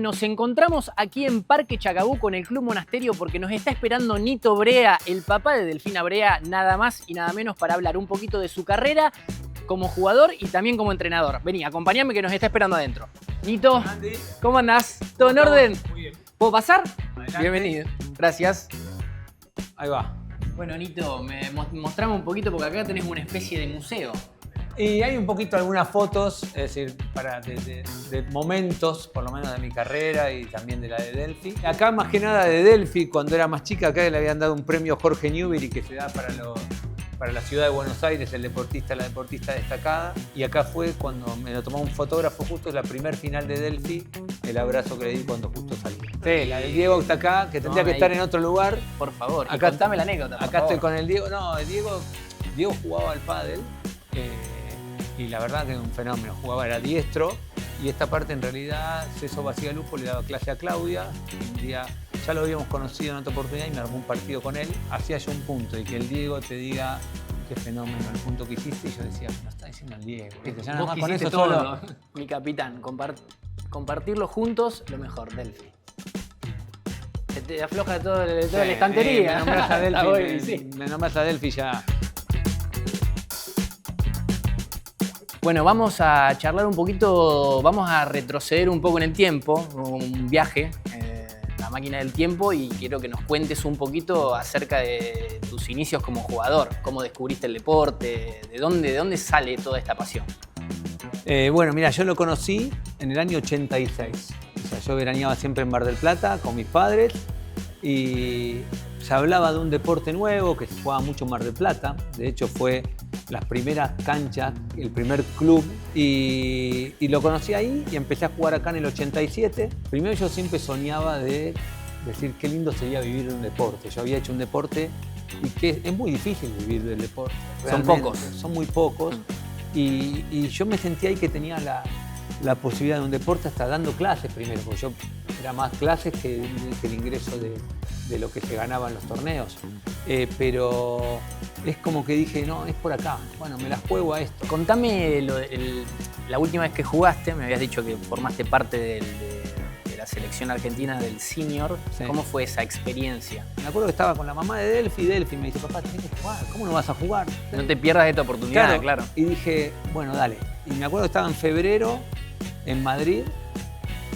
Nos encontramos aquí en Parque Chacabuco en el Club Monasterio porque nos está esperando Nito Brea, el papá de Delfina Brea, nada más y nada menos para hablar un poquito de su carrera como jugador y también como entrenador. Vení, acompáñame que nos está esperando adentro. Nito, ¿cómo andás? ¿Todo en orden? Muy bien. ¿Puedo pasar? Adelante. Bienvenido. Gracias. Ahí va. Bueno, Nito, mostrame un poquito porque acá tenés una especie de museo. Y hay un poquito algunas fotos, es decir, de momentos, por lo menos de mi carrera y también de la de Delphi. Acá más que nada de Delphi, cuando era más chica, acá le habían dado un premio Jorge Newbery que se da para la ciudad de Buenos Aires, la deportista destacada. Y acá fue cuando me lo tomó un fotógrafo, justo en la primer final de Delphi, el abrazo que le di cuando justo salí. Sí, la de Diego está acá, que tendría que estar en otro lugar. Por favor, acá, contame la anécdota, por Acá favor. estoy con el Diego. No, Diego jugaba al pádel. Y la verdad que es un fenómeno, era diestro y esta parte en realidad César Bacigalupo le daba clase a Claudia, un día ya lo habíamos conocido en otra oportunidad y me armó un partido con él, hacía yo un punto y que el Diego te diga qué fenómeno el punto que hiciste y yo decía, me lo está diciendo el Diego, ¿viste? Ya nada Vos más con quisiste eso todo, solo. mi capitán, compartirlo juntos, lo mejor, Delphi. Te afloja toda la estantería. Me nombras a Está Delphi, bueno, sí. me nombras a Delphi ya. Bueno, vamos a charlar un poquito, vamos a retroceder un poco en el tiempo, un viaje, la máquina del tiempo, y quiero que nos cuentes un poquito acerca de tus inicios como jugador, cómo descubriste el deporte, de dónde sale toda esta pasión. Bueno, mira, yo lo conocí en el año 86. O sea, yo veraneaba siempre en Mar del Plata con mis padres y se hablaba de un deporte nuevo que se jugaba mucho en Mar del Plata. De hecho, fue las primeras canchas, el primer club, y lo conocí ahí y empecé a jugar acá en el 87. Primero yo siempre soñaba de decir qué lindo sería vivir de un deporte. Yo había hecho un deporte y que es muy difícil vivir del deporte. Son Realmente, pocos. Son muy pocos. Y yo me sentía ahí que tenía la posibilidad de un deporte hasta dando clases primero, porque yo era más clases que el ingreso de lo que se ganaba en los torneos. Pero es como que dije, no, es por acá, bueno, me la juego a esto. Contame la última vez que jugaste, me habías dicho que formaste parte de la selección argentina del senior. Sí. ¿Cómo fue esa experiencia? Me acuerdo que estaba con la mamá de Delphi me dice, papá, tenés que jugar, ¿cómo no vas a jugar? No te pierdas esta oportunidad, claro. Y dije, bueno, dale. Y me acuerdo que estaba en febrero en Madrid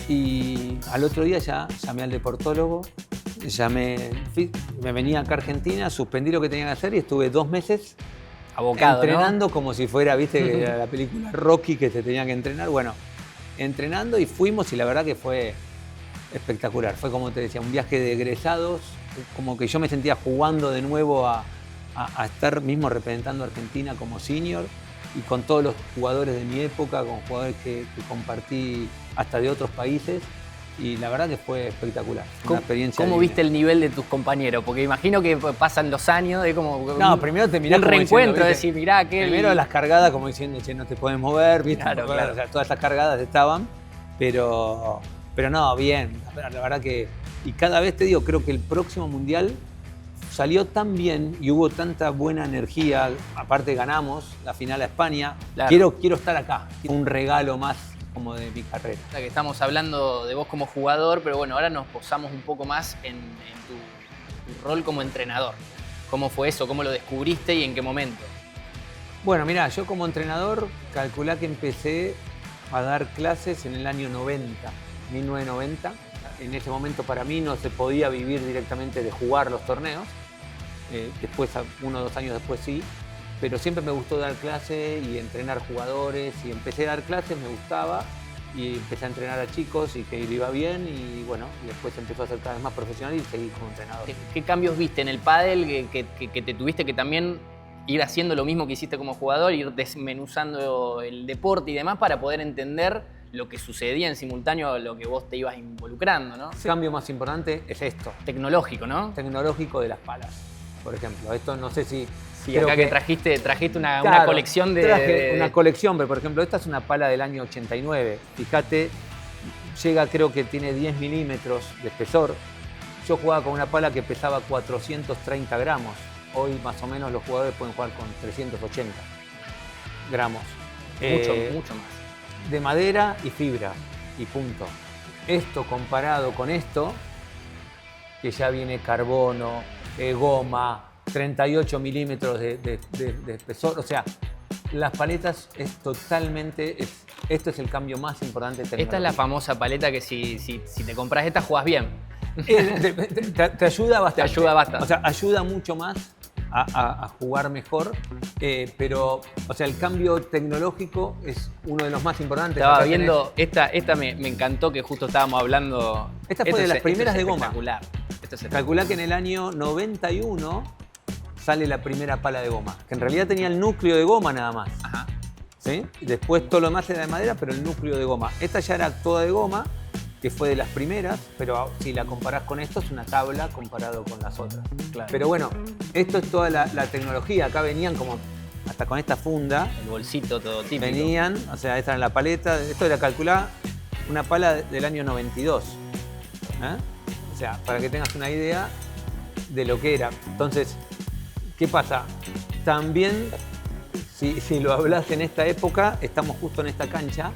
y al otro día ya llamé al deportólogo, me venía acá a Argentina, suspendí lo que tenía que hacer y estuve 2 meses Abocado, entrenando, ¿no? Como si fuera, viste, que era la película Rocky que te tenía que entrenar. Bueno, entrenando y fuimos y la verdad que fue espectacular. Fue, como te decía, un viaje de egresados, como que yo me sentía jugando de nuevo a estar mismo representando a Argentina como senior y con todos los jugadores de mi época, con jugadores que compartí hasta de otros países. Y la verdad que fue espectacular, una experiencia. ¿Cómo divina. viste el nivel de tus compañeros? Porque imagino que pasan los años, es como No, primero te mirás un como reencuentro, diciendo, decir, mirá, aquel... Primero las cargadas como diciendo, che, no te puedes mover, ¿viste? Claro, Porque, claro. O sea, todas esas cargadas estaban, pero no, bien, la verdad que... Y cada vez te digo, creo que el próximo Mundial salió tan bien y hubo tanta buena energía, aparte ganamos la final a España, Claro. quiero estar acá, un regalo más como de mi carrera. O sea, que estamos hablando de vos como jugador, pero bueno, ahora nos posamos un poco más en tu rol como entrenador. ¿Cómo fue eso? ¿Cómo lo descubriste y en qué momento? Bueno, mirá, yo como entrenador calculá que empecé a dar clases en el año 1990. En ese momento para mí no se podía vivir directamente de jugar los torneos. Después, 1 o 2 años después sí. Pero siempre me gustó dar clases y entrenar jugadores. Y empecé a dar clases, me gustaba. Y empecé a entrenar a chicos y que iba bien. Y bueno, después empezó a ser cada vez más profesional y seguí como entrenador. ¿Qué cambios viste en el pádel que te tuviste que también ir haciendo lo mismo que hiciste como jugador, ir desmenuzando el deporte y demás para poder entender lo que sucedía en simultáneo a lo que vos te ibas involucrando, ¿no? El cambio más importante es esto, Tecnológico, ¿no? tecnológico de las palas, por ejemplo. Esto no sé si... Sí, creo acá que trajiste una Claro, colección traje una colección, pero por ejemplo esta es una pala del año 89. Fíjate, creo que tiene 10 milímetros de espesor. Yo jugaba con una pala que pesaba 430 gramos. Hoy más o menos los jugadores pueden jugar con 380 gramos. mucho más. De madera y fibra, y punto. esto comparado con esto, que ya viene carbono, goma, 38 milímetros de espesor, o sea, las paletas es totalmente, esto es el cambio más importante tecnológico. Esta es la famosa paleta que si te compras esta jugás bien. Te ayuda bastante. Te ayuda bastante. O sea, ayuda mucho más a jugar mejor, pero, o sea, el cambio tecnológico es uno de los más importantes. Estaba viendo, esta me encantó, que justo estábamos hablando. Esta fue de las primeras de goma. Espectacular. Calculá que en el año 91 sale la primera pala de goma, que en realidad tenía el núcleo de goma nada más. Ajá. ¿Sí? Después todo lo demás era de madera, pero el núcleo de goma. Esta ya era toda de goma, que fue de las primeras, pero si la comparás con esto es una tabla comparado con las otras. Claro. Pero bueno, esto es toda la tecnología. Acá venían como hasta con esta funda. El bolsito todo típico. Venían, o sea, esta era la paleta. Esto era calcular una pala del año 92. O sea, para que tengas una idea de lo que era. Entonces, ¿qué pasa? También, si lo hablas en esta época, estamos justo en esta cancha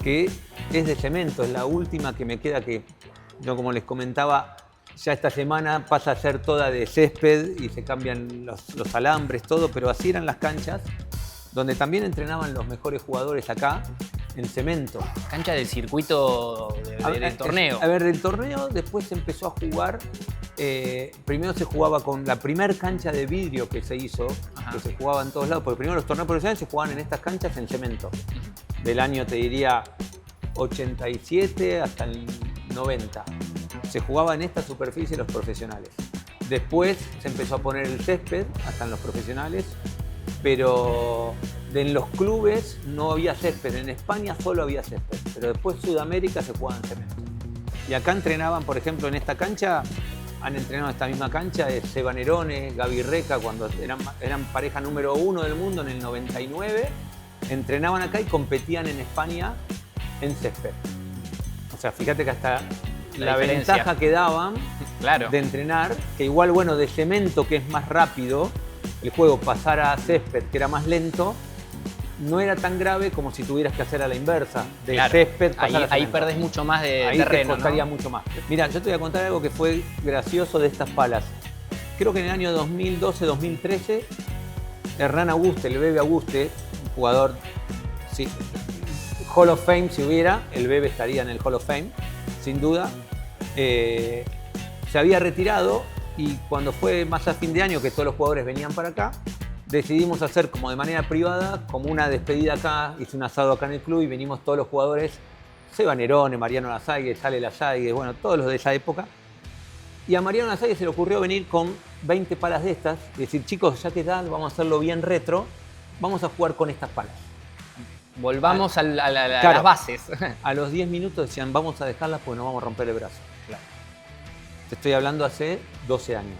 que es de cemento, es la última que me queda, que yo, como les comentaba, ya esta semana pasa a ser toda de césped y se cambian los alambres, todo, pero así eran las canchas donde también entrenaban los mejores jugadores acá en cemento. Cancha del circuito del torneo. A ver, del torneo después se empezó a jugar. Primero se jugaba con la primer cancha de vidrio que se hizo, Ajá. que se jugaba en todos lados, porque primero los torneos profesionales se jugaban en estas canchas en cemento. Del año, te diría, 87 hasta el 90. Se jugaba en esta superficie los profesionales. Después se empezó a poner el césped, hasta en los profesionales, pero en los clubes no había césped. En España solo había césped, pero después Sudamérica se jugaba en cemento. Y acá entrenaban, por ejemplo, en esta cancha, han entrenado en esta misma cancha Seba Nerone, Gaby Reca, cuando eran pareja número 1 del mundo en el 99. Entrenaban acá y competían en España en césped. O sea, fíjate que hasta la ventaja que daban claro. de entrenar, que igual, bueno, de cemento, que es más rápido, el juego pasar a césped, que era más lento, no era tan grave como si tuvieras que hacer a la inversa, de claro. Césped pasar a ahí cemento. perdés mucho más de ahí terreno, te costaría ¿no? mucho más. Mira, yo te voy a contar algo que fue gracioso de estas palas. Creo que en el año 2012-2013, Hernán Aguste, el Bebe Aguste, un jugador, sí, Hall of Fame, si hubiera, el Bebe estaría en el Hall of Fame, sin duda. Se había retirado y cuando fue más a fin de año, que todos los jugadores venían para acá, decidimos hacer como de manera privada, como una despedida acá, hice un asado acá en el club y venimos todos los jugadores, Seba Nerone, Mariano Lasague, Sale Lasague, bueno, todos los de esa época. Y a Mariano Lasague se le ocurrió venir con 20 palas de estas y decir, chicos, ya que tal, vamos a hacerlo bien retro, vamos a jugar con estas palas. Volvamos a claro, las bases. A los 10 minutos decían, vamos a dejarlas porque nos vamos a romper el brazo. Claro. Te estoy hablando hace 12 años.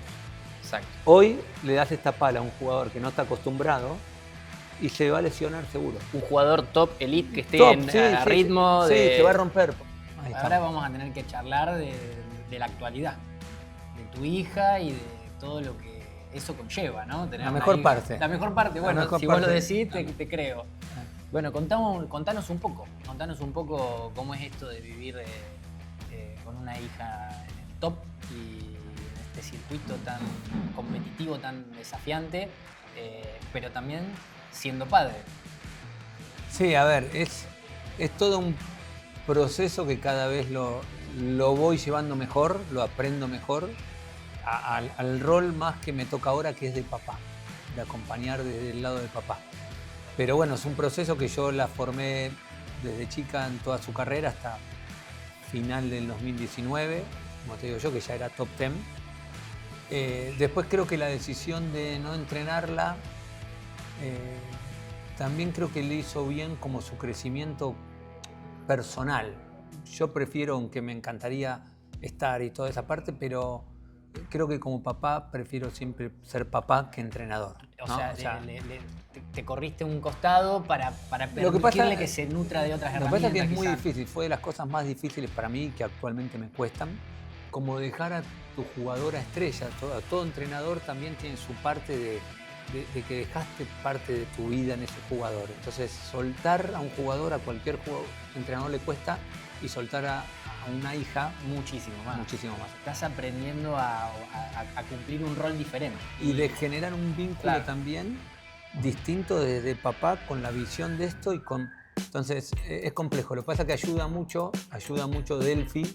Exacto. Hoy le das esta pala a un jugador que no está acostumbrado y se va a lesionar seguro. Un jugador top elite que esté Top, sí, a sí, ritmo sí, de... se va a romper. Ahí está. Ahora vamos a tener que charlar de la actualidad, de tu hija y de todo lo que eso conlleva, ¿no? Tener La una mejor hija. parte. La mejor parte, La bueno, mejor si vos lo parte. decís, te creo. Bueno, contanos un poco cómo es esto de vivir con una hija en el top y en este circuito tan competitivo, tan desafiante, pero también siendo padre. Sí, a ver, es todo un proceso que cada vez lo voy llevando mejor, lo aprendo mejor, al rol más que me toca ahora, que es de papá, de acompañar desde el lado de papá. Pero bueno, es un proceso que yo la formé desde chica en toda su carrera hasta final del 2019, como te digo yo, que ya era top 10. Después creo que la decisión de no entrenarla también creo que le hizo bien como su crecimiento personal. Yo prefiero, aunque me encantaría estar y toda esa parte, pero creo que como papá prefiero siempre ser papá que entrenador, O ¿no? sea, te corriste un costado para Lo que permitirle pasa- que se nutra de otras Lo que herramientas. pasa es que es muy quizás. difícil, fue de las cosas más difíciles para mí que actualmente me cuestan, como dejar a tu jugadora estrella. Todo entrenador también tiene su parte de que dejaste parte de tu vida en ese jugador. Entonces, soltar a un jugador, a cualquier entrenador le cuesta, y soltar a una hija, Muchísimo más. muchísimo más. Estás aprendiendo a cumplir un rol diferente. Y de generar un vínculo Claro. también distinto desde papá con la visión de esto y con... Entonces es complejo. Lo que pasa es que ayuda mucho Delphi,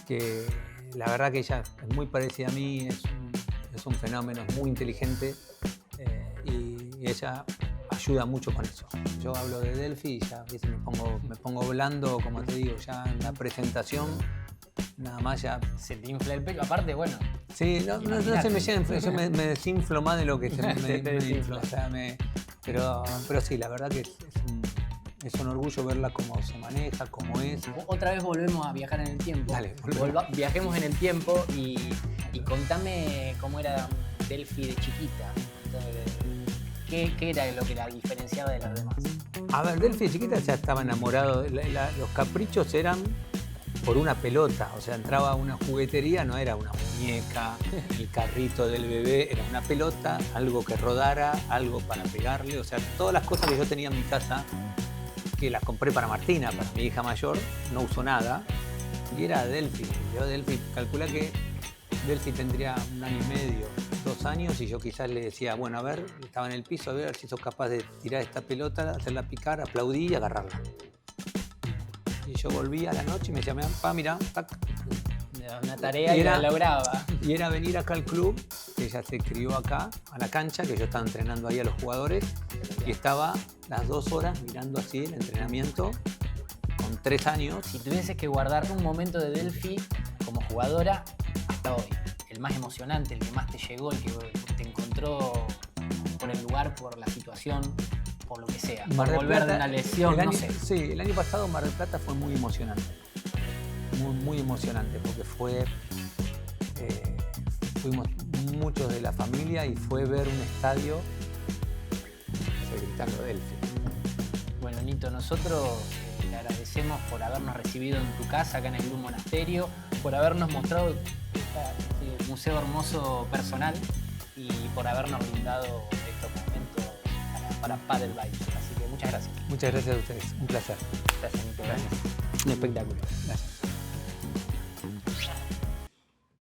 que la verdad que ella es muy parecida a mí, es un fenómeno, es muy inteligente y ella ayuda mucho con eso. Yo hablo de Delphi y ya a veces me pongo blando, como te digo, ya en la presentación, nada más ya... Se te infla el pelo. Aparte, bueno, Sí, no se me llena, yo me desinflo más de lo que se me desinfla. infla. O sea, pero sí, la verdad que es un orgullo verla cómo se maneja, cómo es. otra vez volvemos a viajar en el tiempo. Dale, volvemos. Viajemos en el tiempo y contame cómo era Delphi de chiquita. ¿Qué era lo que la diferenciaba de las demás? A ver, Delphi de chiquita ya estaba enamorado. Los caprichos eran por una pelota. O sea, entraba a una juguetería, no era una muñeca, el carrito del bebé, era una pelota, algo que rodara, algo para pegarle. O sea, todas las cosas que yo tenía en mi casa, que las compré para Martina, para mi hija mayor, no usó nada. Y era Delphi. Yo Delphi, calculá que Delphi tendría 1 año y medio, 2 años, y yo quizás le decía, bueno, a ver, estaba en el piso, a ver si sos capaz de tirar esta pelota, hacerla picar, aplaudí y agarrarla. Y yo volvía a la noche y me decía, pa, mira, tac. Una tarea y la lograba. Y era venir acá al club, que ella se crió acá, a la cancha, que yo estaba entrenando ahí a los jugadores, y estaba las 2 horas mirando así el entrenamiento, con 3 años. Si tuvieses que guardar un momento de Delphi como jugadora hasta hoy, el más emocionante, el que más te llegó, el que te encontró por el lugar, por la situación, por lo que sea, por volver de una lesión, no sé. Sí, el año pasado Mar del Plata fue muy emocionante. Muy emocionante, porque fuimos muchos de la familia y fue ver un estadio gritando Delphi. Bueno, Nito, nosotros te agradecemos por habernos recibido en tu casa, acá en el Club Monasterio, por habernos mostrado este museo hermoso personal y por habernos brindado estos momentos para Padel Bites. Así que muchas gracias. Muchas gracias a ustedes, un placer. Gracias, Nito. Gracias. Un espectáculo. Gracias.